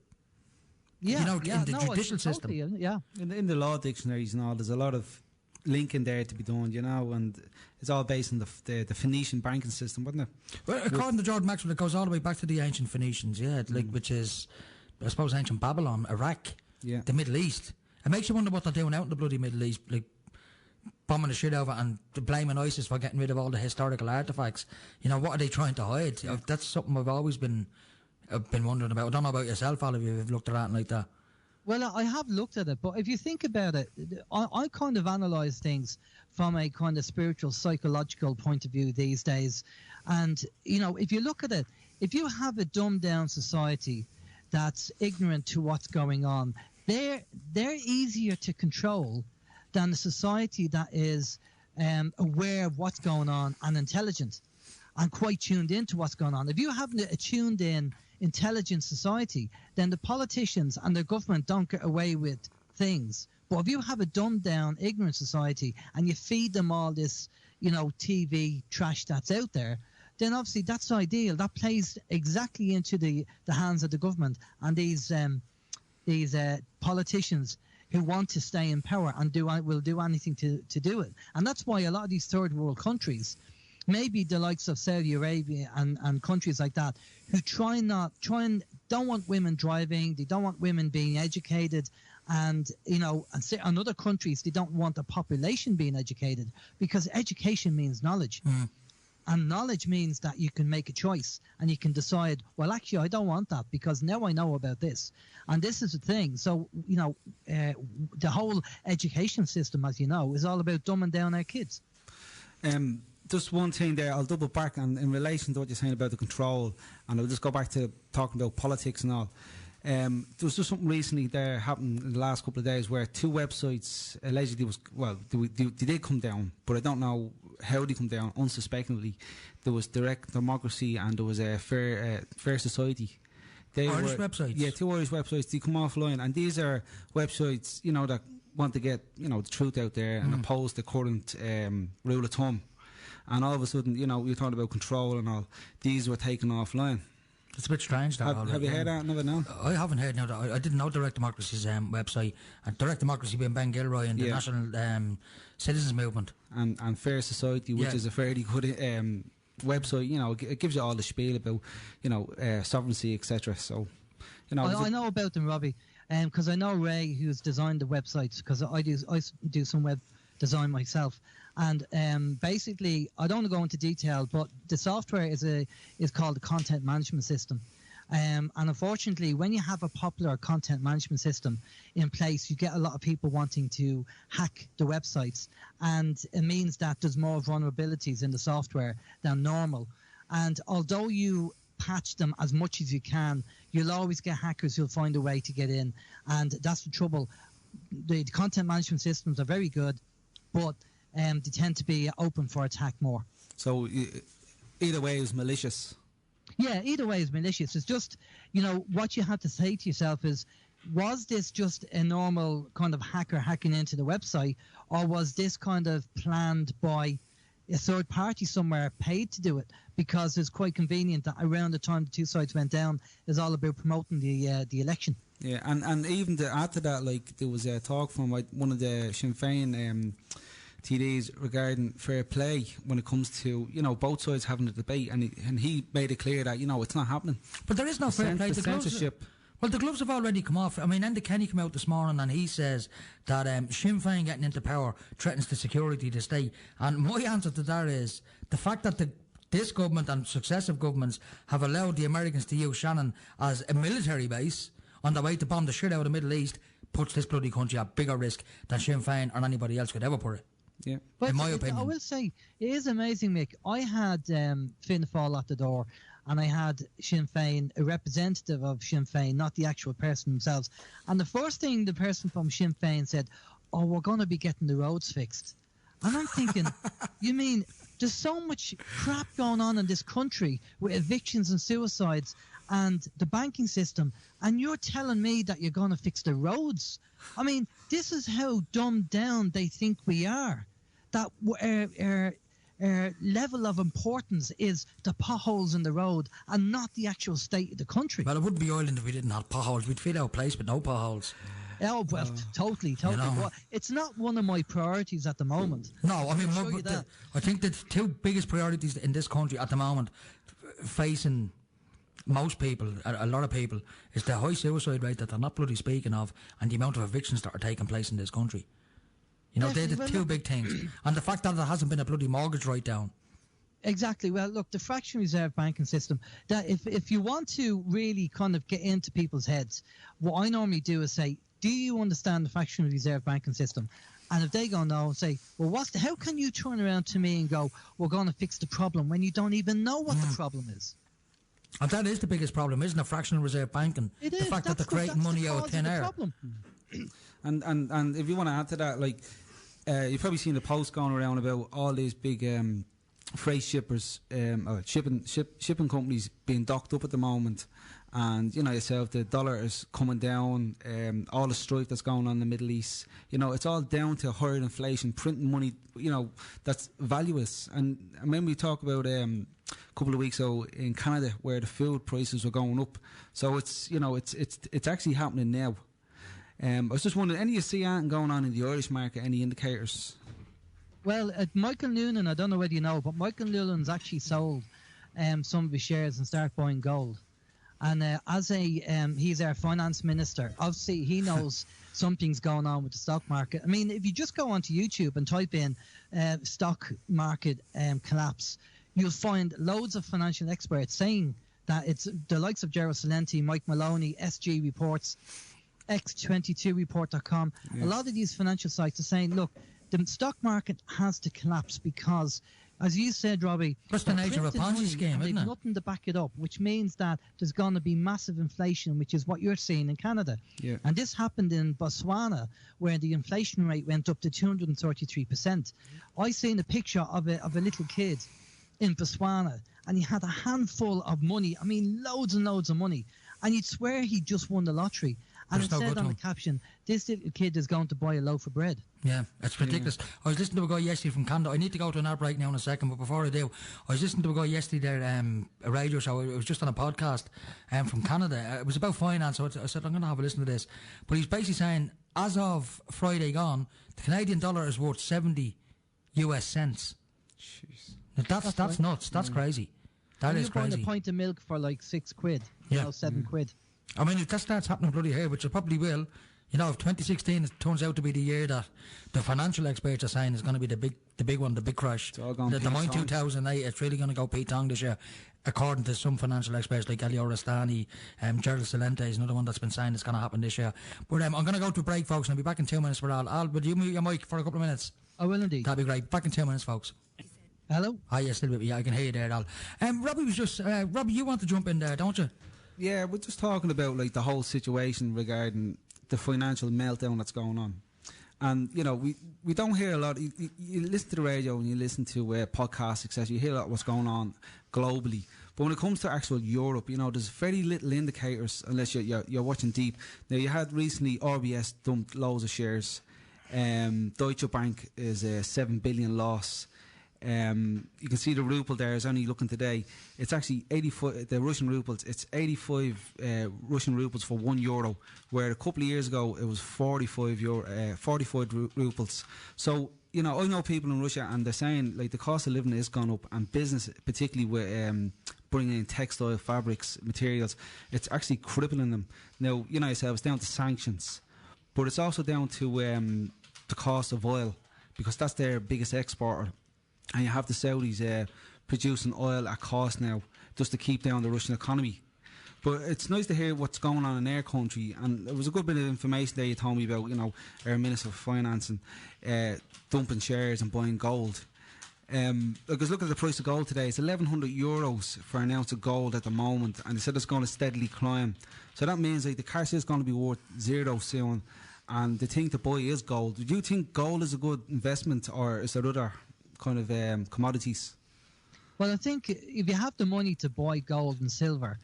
Yeah, you know, yeah, in the judicial system. Totally, yeah. In the law dictionaries and all, there's a lot of linking there to be done, you know, and it's all based on the Phoenician banking system, wasn't it? Well, according to Jordan Maxwell, it goes all the way back to the ancient Phoenicians, which is, I suppose, ancient Babylon, Iraq, the Middle East. It makes you wonder what they're doing out in the bloody Middle East, like bombing the shit over and blaming ISIS for getting rid of all the historical artefacts. You know, what are they trying to hide? That's something I've always been wondering about. I don't know about yourself, all of you, if you've looked at that like that. Well, I have looked at it, but if you think about it, I kind of analyse things from a kind of spiritual, psychological point of view these days. And, you know, if you look at it, if you have a dumbed-down society that's ignorant to what's going on, they're easier to control than a society that is aware of what's going on and intelligent and quite tuned into what's going on. If you have a tuned-in, intelligent society, then the politicians and the government don't get away with things. But if you have a dumbed down, ignorant society and you feed them all this, you know, TV trash that's out there, then obviously that's ideal. That plays exactly into the hands of the government and these politicians who want to stay in power and will do anything to do it. And that's why a lot of these third world countries, maybe the likes of Saudi Arabia and countries like that, who don't want women driving, they don't want women being educated, and you know, and other countries, they don't want the population being educated, because education means knowledge. And knowledge means that you can make a choice and you can decide, well, actually, I don't want that because now I know about this. And this is the thing. So, you know, the whole education system, as you know, is all about dumbing down our kids. Just one thing there, I'll double back on in relation to what you're saying about the control, and I'll just go back to talking about politics and all. There was just something recently there happened in the last couple of days where two websites allegedly they did come down, but I don't know how they come down, unsuspectingly. There was Direct Democracy and there was a Fair Society. Irish websites? Yeah, two Irish websites. They come offline, and these are websites, you know, that want to get, you know, the truth out there and oppose the current rule of thumb. And all of a sudden, you know, we talked about control and all. These were taken offline. It's a bit strange. Have you heard that? Never known. I haven't heard. No, I didn't know Direct Democracy's website. And Direct Democracy being Ben Gilroy and the National Citizens Movement. And Fair Society, which is a fairly good website. You know, it gives you all the spiel about, you know, sovereignty, etc. So, you know, I know about them, Robbie, because I know Ray, who's designed the websites, because I do some web design myself. And basically, I don't want to go into detail, but the software is called the Content Management System. And unfortunately, when you have a popular content management system in place, you get a lot of people wanting to hack the websites, and it means that there's more vulnerabilities in the software than normal. And although you patch them as much as you can, you'll always get hackers who'll find a way to get in, and that's the trouble. The content management systems are very good, but they tend to be open for attack more. So either way is malicious. Yeah, either way is malicious. It's just, what you have to say to yourself is, was this just a normal kind of hacker hacking into the website, or was this kind of planned by a third party somewhere, paid to do it? Because it's quite convenient that around the time the two sides went down, it's all about promoting the election. Yeah, and even to add to that, like, there was a talk from one of the Sinn Féin TDs regarding fair play when it comes to, both sides having a debate, and he made it clear that, it's not happening. But there is no fair play. The censorship. Well, the gloves have already come off. I mean, Enda Kenny came out this morning and he says that Sinn Féin getting into power threatens the security of the state. And my answer to that is the fact that this government and successive governments have allowed the Americans to use Shannon as a military base on the way to bomb the shit out of the Middle East puts this bloody country at bigger risk than Sinn Féin or anybody else could ever put it. Yeah, but in my opinion. I will say, it is amazing, Mick. I had Finn Fall at the door, and I had Sinn Féin, a representative of Sinn Féin, not the actual person themselves. And the first thing the person from Sinn Féin said, "Oh, we're going to be getting the roads fixed." And I'm thinking, you mean there's so much crap going on in this country with evictions and suicides and the banking system, and you're telling me that you're going to fix the roads? I mean, this is how dumbed down they think we are. That our level of importance is the potholes in the road and not the actual state of the country. Well, it wouldn't be Ireland if we didn't have potholes. We'd fill our place with no potholes. Oh, well, totally. Well, it's not one of my priorities at the moment. No, I mean, I think the two biggest priorities in this country at the moment, facing most people, a lot of people, is the high suicide rate that they're not bloody speaking of, and the amount of evictions that are taking place in this country. They're the two big things. And the fact that there hasn't been a bloody mortgage write-down. Exactly. Well, look, the fractional reserve banking system, that if you want to really kind of get into people's heads, what I normally do is say, do you understand the fractional reserve banking system? And if they go no, say, well, how can you turn around to me and go, we're going to fix the problem when you don't even know what the problem is? And that is the biggest problem, isn't it? Fractional reserve banking. It the is. fact that they're creating money out of thin air. And if you want to add to that, like, you've probably seen the post going around about all these big freight shippers, shipping companies being docked up at the moment. And yourself, the dollar is coming down, all the strife that's going on in the Middle East, it's all down to higher inflation, printing money, that's valueless. And I remember we talked about a couple of weeks ago in Canada where the food prices were going up. So it's actually happening now. I was just wondering, any of you see anything going on in the Irish market, any indicators? Well, Michael Noonan, I don't know whether you know, but Michael Noonan's actually sold some of his shares and started buying gold. And he's our finance minister, obviously he knows something's going on with the stock market. I mean, if you just go onto YouTube and type in stock market collapse, you'll find loads of financial experts saying that it's the likes of Gerald Salenti, Mike Maloney, SG Reports, X22report.com. Yeah. A lot of these financial sites are saying, look, the stock market has to collapse because, as you said, Robbie, that's the nature of a Ponzi scheme, isn't it? Nothing to back it up, which means that there's going to be massive inflation, which is what you're seeing in Canada. Yeah. And this happened in Botswana, where the inflation rate went up to 233%. I seen a picture of a little kid in Botswana, and he had a handful of money. I mean, loads and loads of money, and you'd swear he just won the lottery. And it said on the caption, this little kid is going to buy a loaf of bread. Yeah, it's ridiculous. Yeah. I was listening to a guy yesterday from Canada. I need to go to an ad break now in a second, but before I do, I was listening to a guy yesterday there, a radio show. It was just on a podcast from Canada. It was about finance, so I said, I'm going to have a listen to this. But he's basically saying, as of Friday gone, the Canadian dollar is worth 70 US cents. Jeez. Now that's nuts. That's crazy. That is crazy. You're buying a pint of milk for like £6, 7 quid. I mean, if that starts happening bloody here, which it probably will, You know, if 2016 turns out to be the year that the financial experts are saying is going to be the big one, the big crash, the mine 2008, it's really going to go Pete Tong this year, according to some financial experts like Elio Rastani, Gerald Salente is another one that's been saying it's going to happen this year. But I'm going to go to a break, folks, and I'll be back in 2 minutes for Al. Al, will you mute your mic for a couple of minutes? I will indeed. That'd be great. Back in 2 minutes, folks. Hello? Hi, yeah, still with me. Yeah, I can hear you there, Al. Robbie was just... Robbie, you want to jump in there, don't you? Yeah, we're just talking about like the whole situation regarding the financial meltdown that's going on. And, you know, we don't hear a lot. You listen to the radio and you listen to podcasts, etc. You hear a lot of what's going on globally. But when it comes to actual Europe, you know, there's very little indicators unless you're watching deep. Now, you had recently RBS dumped loads of shares. Deutsche Bank is a 7 billion loss. You can see the ruble there is only looking today. It's actually 85. The Russian rubles. It's 85 Russian rubles for €1, where a couple of years ago it was 45 rubles. So you know, I know people in Russia, and they're saying like the cost of living has gone up, and business, particularly with bringing in textile, fabrics, materials, it's actually crippling them. Now, you know yourself, it's down to sanctions, but it's also down to the cost of oil, because that's their biggest exporter. And you have the Saudis producing oil at cost now, just to keep down the Russian economy. But it's nice to hear what's going on in their country, and there was a good bit of information there you told me about, you know, our Minister for Finance and dumping shares and buying gold. Because look at the price of gold today. It's €1,100 for an ounce of gold at the moment, and they said it's going to steadily climb. So that means like the cash is going to be worth zero soon, and the thing to buy is gold. Do you think gold is a good investment, or is there other kind of commodities? Well, I think if you have the money to buy gold and silver,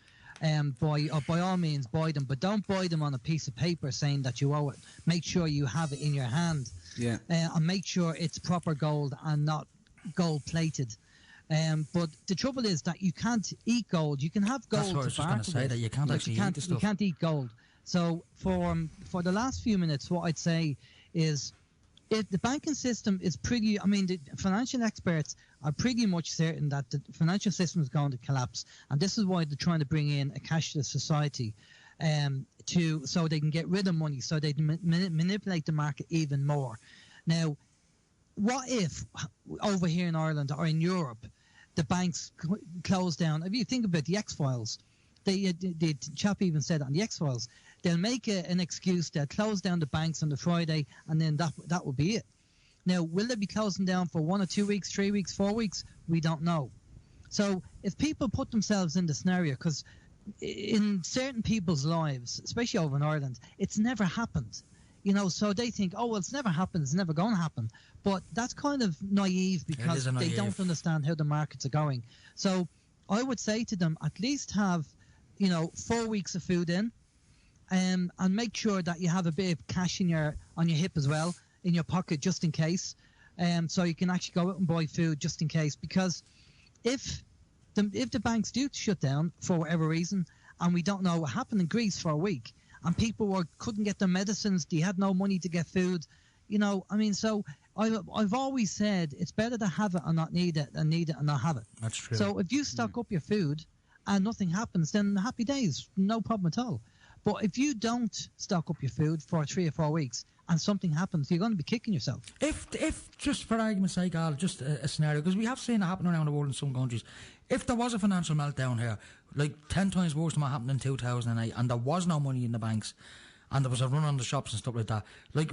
by all means buy them, but don't buy them on a piece of paper saying that you owe it. Make sure you have it in your hand, and make sure it's proper gold and not gold plated. But the trouble is that you can't eat gold. You can have gold. That's what I was just going to say, that you can't actually eat the stuff. You can't eat gold. So for the last few minutes, what I'd say is, if the banking system is pretty, I mean, the financial experts are pretty much certain that the financial system is going to collapse, and this is why they're trying to bring in a cashless society, so they can get rid of money, so they can manipulate the market even more. Now, what if over here in Ireland or in Europe, the banks close down? If you think about the X-Files, the chap even said on the X-Files, they'll make an excuse, they'll close down the banks on the Friday, and then that will be it. Now, will they be closing down for 1 or 2 weeks, 3 weeks, 4 weeks? We don't know. So if people put themselves in the scenario, because in certain people's lives, especially over in Ireland, it's never happened. You know, so they think, oh, well, it's never happened, it's never going to happen. But that's kind of naive, because they don't understand how the markets are going. So I would say to them, at least have, 4 weeks of food in, and make sure that you have a bit of cash on your hip as well, in your pocket, just in case, so you can actually go out and buy food just in case. Because if the banks do shut down for whatever reason, and we don't know what happened in Greece for a week, and people couldn't get their medicines, they had no money to get food, so I've always said it's better to have it and not need it than need it and not have it. That's true. So if you stock up your food and nothing happens, then happy days, no problem at all. But if you don't stock up your food for 3 or 4 weeks and something happens, you're going to be kicking yourself. If just for argument's sake, Al, just a scenario, because we have seen it happen around the world in some countries. If there was a financial meltdown here, like 10 times worse than what happened in 2008, and there was no money in the banks, and there was a run on the shops and stuff like that, like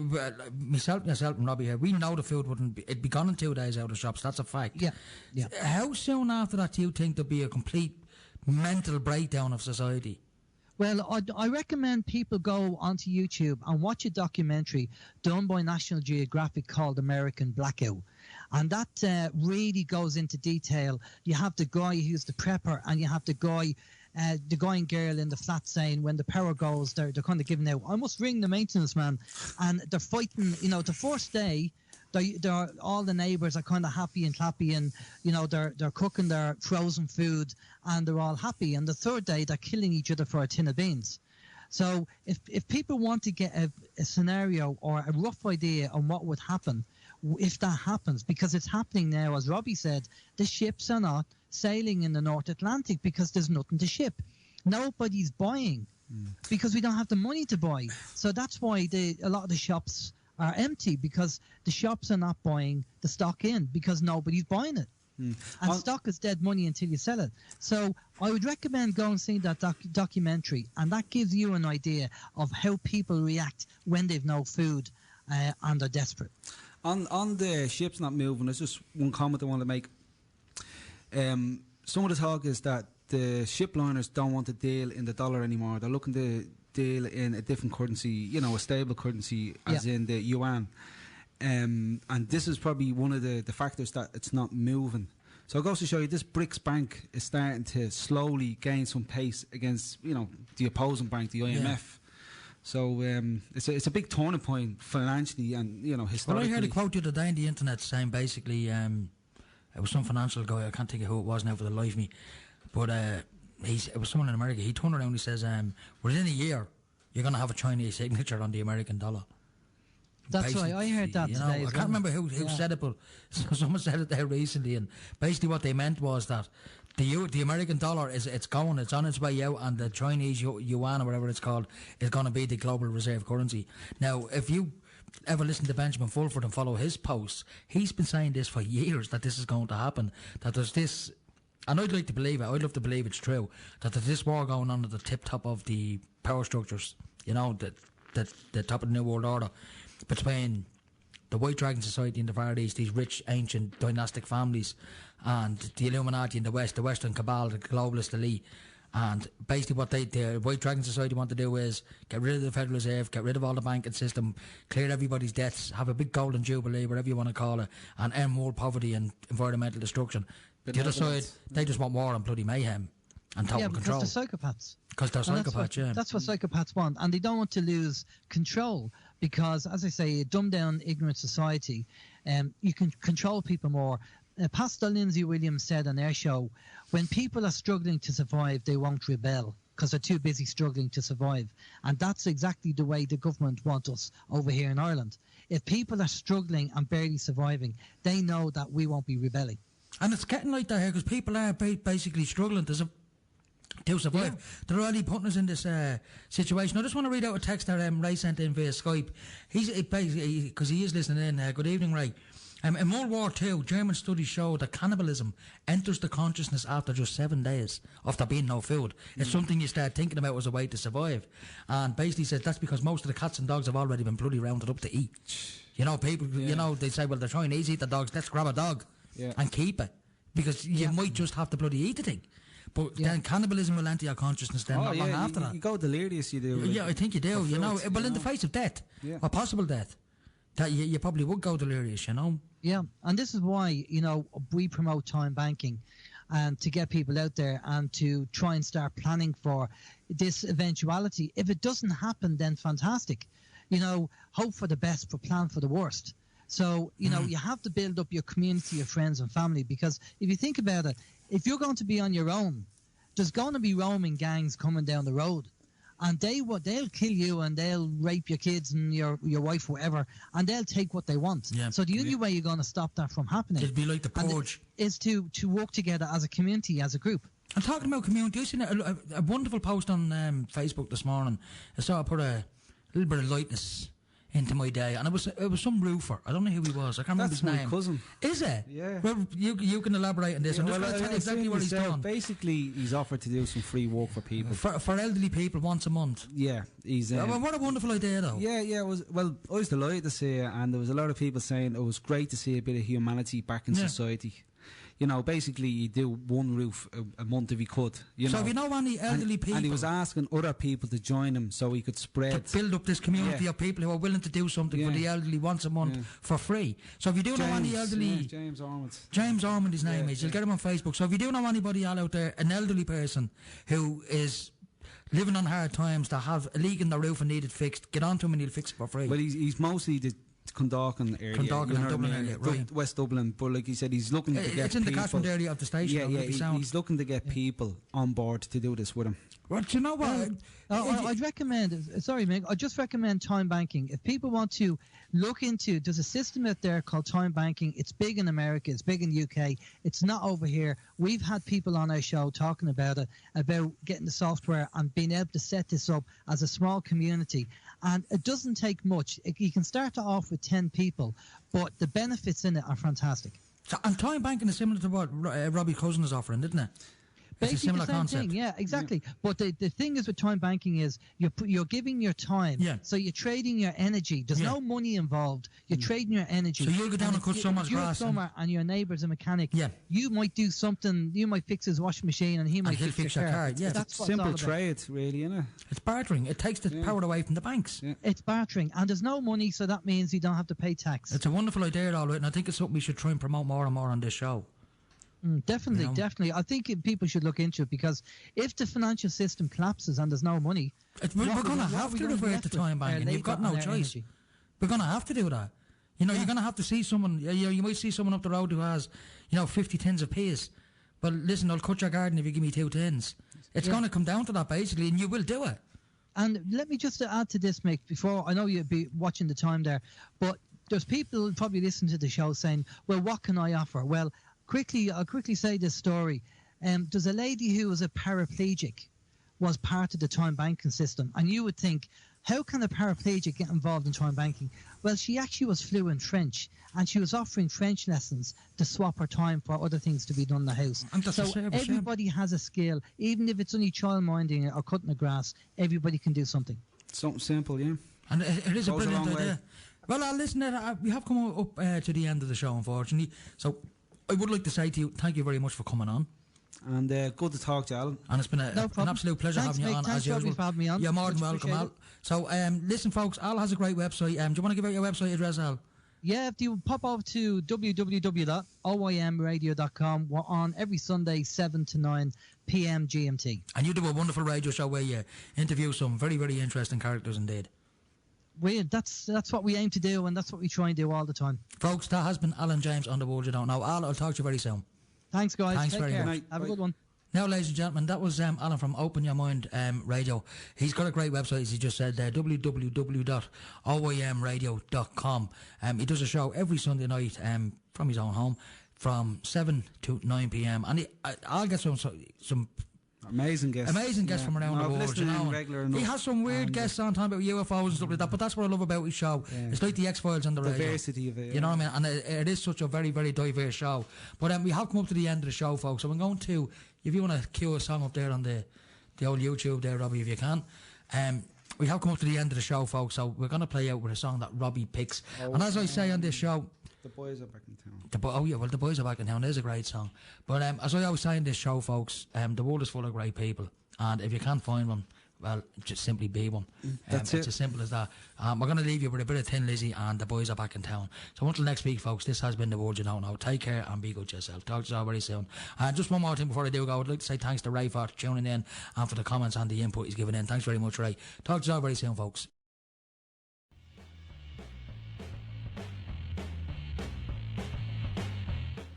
myself and Robbie here, we know the food it'd be gone in 2 days out of the shops. That's a fact. Yeah. How soon after that do you think there'd be a complete mental breakdown of society? Well, I recommend people go onto YouTube and watch a documentary done by National Geographic called American Blackout. And that really goes into detail. You have the guy who's the prepper, and you have the guy and girl in the flat saying when the power goes, they're kind of giving out, I must ring the maintenance man. And they're fighting, the first day, all the neighbours are kind of happy and clappy, and they're cooking their frozen food and they're all happy. And the third day they're killing each other for a tin of beans. So if people want to get a scenario or a rough idea on what would happen if that happens, because it's happening now, as Robbie said, the ships are not sailing in the North Atlantic because there's nothing to ship. Nobody's buying because we don't have the money to buy. So that's why a lot of the shops are empty, because the shops are not buying the stock in because nobody's buying it. And stock is dead money until you sell it. So I would recommend going and seeing that documentary, and that gives you an idea of how people react when they've no food and they're desperate. On the ships not moving, there's just one comment I want to make. Some of the talk is that the ship liners don't want to deal in the dollar anymore. They're looking to deal in a different currency, a stable currency, as in the yuan. And this is probably one of the factors that it's not moving. So it goes to show you this BRICS bank is starting to slowly gain some pace against, the opposing bank, the IMF. Yeah. So it's a big turning point financially and, historically. Well, I heard a quote the other day on the internet saying basically, it was some financial guy, I can't think of who it was now for the life of me, but it was someone in America. He turned around and he says, within a year, you're going to have a Chinese signature on the American dollar. That's right, I heard that today. I can't remember who said it, but someone said it there recently, and basically what they meant was that the American dollar it's on its way out, and the Chinese yuan or whatever it's called is going to be the global reserve currency. Now, if you ever listen to Benjamin Fulford and follow his posts, he's been saying this for years, that this is going to happen, that there's this, and I'd like to believe it, I'd love to believe it's true, that there's this war going on at the tip-top of the power structures, the top of the New World Order, between the White Dragon Society in the Far East, these rich, ancient, dynastic families, and the Illuminati in the West, the Western cabal, the globalist elite. And basically what the White Dragon Society want to do is get rid of the Federal Reserve, get rid of all the banking system, clear everybody's debts, have a big golden jubilee, whatever you want to call it, and end world poverty and environmental destruction. The other side, they just want war and bloody mayhem and total control. Because they're psychopaths. Because they're psychopaths, That's what psychopaths want. And they don't want to lose control because, as I say, a dumbed-down, ignorant society, you can control people more. Pastor Lindsay Williams said on their show, when people are struggling to survive, they won't rebel because they're too busy struggling to survive. And that's exactly the way the government want us over here in Ireland. If people are struggling and barely surviving, they know that we won't be rebelling. And it's getting like that here because people are basically struggling to survive. Yeah. They're already putting us in this situation. I just want to read out a text that Ray sent in via Skype. He's basically, because he is listening in. Good evening, Ray. In World War II, German studies show that cannibalism enters the consciousness after just 7 days of there being no food. It's something you start thinking about as a way to survive. And basically says that's because most of the cats and dogs have already been bloody rounded up to eat. People, they say, well, the Chinese eat the dogs, let's grab a dog and keep it. Because you might just have to bloody eat the thing. But then cannibalism will enter your consciousness then not long after that. You go delirious, you do. Yeah, I think you do, Well, in the face of death, or possible death, that you probably would go delirious, Yeah, and this is why, we promote time banking and to get people out there and to try and start planning for this eventuality. If it doesn't happen, then fantastic. Hope for the best, but plan for the worst. So, you have to build up your community of friends and family, because if you think about it, if you're going to be on your own, there's going to be roaming gangs coming down the road. And they'll kill you and they'll rape your kids and your wife, whatever, and they'll take what they want. Yeah. So the only way you're going to stop that from happening, it'd be like the purge, is to work together as a community, as a group. And talking about community, I seen a wonderful post on Facebook this morning. I saw I put a little bit of lightness into my day, and it was some roofer. I don't know who he was. I can't remember his name. That's my cousin. Is it? Yeah. Well, you can elaborate on this. I'm just going to tell you exactly what he's done. Basically, he's offered to do some free work for people. For elderly people once a month. Yeah, he's. What a wonderful idea, though. Yeah. It was. Well, I was delighted to see it, and there was a lot of people saying it was great to see a bit of humanity back in society. Basically, you do one roof a month if you could. So if you know any elderly people... And he was asking other people to join him so he could spread... To build up this community of people who are willing to do something for the elderly once a month for free. So if you do know any elderly... James Ormond. James Ormond, his name is. You'll get him on Facebook. So if you do know anybody out there, an elderly person who is living on hard times, that have a leak in the roof and need it fixed, get on to him and he'll fix it for free. Well, he's mostly Clondalkin area. Clondalkin you know and what I Dublin mean? area, right. West Dublin. But like he said, he's looking to get It's in the people, catchment area of the station. He's looking to get people on board to do this with him. Well, do you know what? I'd recommend, sorry, Mick, I'd just recommend time banking. If people want to look into, there's a system out there called time banking. It's big in America, it's big in the UK, it's not over here. We've had people on our show talking about it, about getting the software and being able to set this up as a small community. And it doesn't take much. You can start it off with 10 people, but the benefits in it are fantastic. So, and time banking is similar to what Robbie Cousin is offering, isn't it? It's a Basically similar the same concept. thing, yeah, exactly. Yeah. But the thing is with time banking is you're giving your time. Yeah. So you're trading your energy. There's no money involved. You're trading your energy. So you'll go down and cut someone's grass. You're a plumber and your neighbour's a mechanic. Yeah. You might do something. You might fix his washing machine and he might fix your car. Yeah. That's it's simple trade, really, isn't it? It's bartering. It takes the power away from the banks. Yeah. It's bartering, and there's no money, so that means you don't have to pay tax. It's a wonderful idea, all right, and I think it's something we should try and promote more and more on this show. Definitely, definitely. I think people should look into it, because if the financial system collapses and there's no money, we're going to have to revert to time banking. You've got no choice. We're going to have to do that. You know, you're going to have to see someone. You might see someone up the road who has, 50 tins of peas. But listen, I'll cut your garden if you give me 2 tins. It's going to come down to that basically, and you will do it. And let me just add to this, Mick. Before, I know you'll be watching the time there, but there's people who probably listen to the show saying, "Well, what can I offer?" Well, I'll quickly say this story. There's a lady who was a paraplegic, was part of the time banking system. And you would think, how can a paraplegic get involved in time banking? Well, she actually was fluent French, and she was offering French lessons to swap her time for other things to be done in the house. So everybody has a skill. Even if it's only child minding or cutting the grass, everybody can do something. Something simple, yeah. And it is a brilliant idea. Well, listen, we have come up to the end of the show, unfortunately. So I would like to say to you, thank you very much for coming on. And good to talk to you, Alan. And it's been an absolute pleasure having you on, as usual. For having me on. You're more than welcome, Al. So, listen, folks, Al has a great website. Do you want to give out your website address, Al? Yeah, if you pop over to www.oimradio.com, we're on every Sunday, 7 to 9 p.m. GMT. And you do a wonderful radio show where you interview some very, very interesting characters indeed. That's what we aim to do, and that's what we try and do all the time. Folks, that has been Alan James on The World You Don't Know. Al, I'll talk to you very soon. Thanks, guys. Thanks very much. Have a good one. Now, ladies and gentlemen, that was Alan from Open Your Mind Radio. He's got a great website, as he just said there, www.oimradio.com. He does a show every Sunday night from his own home from 7 to 9 p.m. And I'll get some amazing guests from around the world. He has some weird guests on talking about UFOs and stuff like that, but that's what I love about his show. It's like the X-Files on the radio. Diversity of it. You know what I mean? And it is such a very, very diverse show. But we have come up to the end of the show, folks. So I'm going to, if you want to cue a song up there on the old YouTube there, Robbie, if you can. We have come up to the end of the show, folks. So we're going to play out with a song that Robbie picks. And as I say on this show, The Boys Are Back in Town. The Boys Are Back in Town is a great song. But as I always say in this show, folks, the world is full of great people. And if you can't find one, well, just simply be one. That's it's as simple as that. We're going to leave you with a bit of Thin Lizzy and The Boys Are Back in Town. So until next week, folks, this has been The World You Don't Know. Take care and be good to yourself. Talk to you all very soon. And just one more thing before I do go, I'd like to say thanks to Ray for tuning in and for the comments and the input he's given in. Thanks very much, Ray. Talk to you all very soon, folks.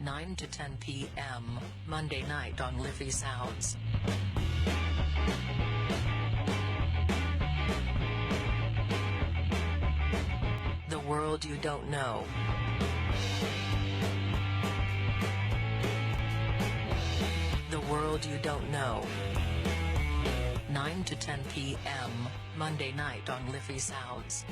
9 to 10 p.m. Monday night on Liffey Sounds. The World You Don't Know. The World You Don't Know. 9 to 10 p.m. Monday night on Liffey Sounds.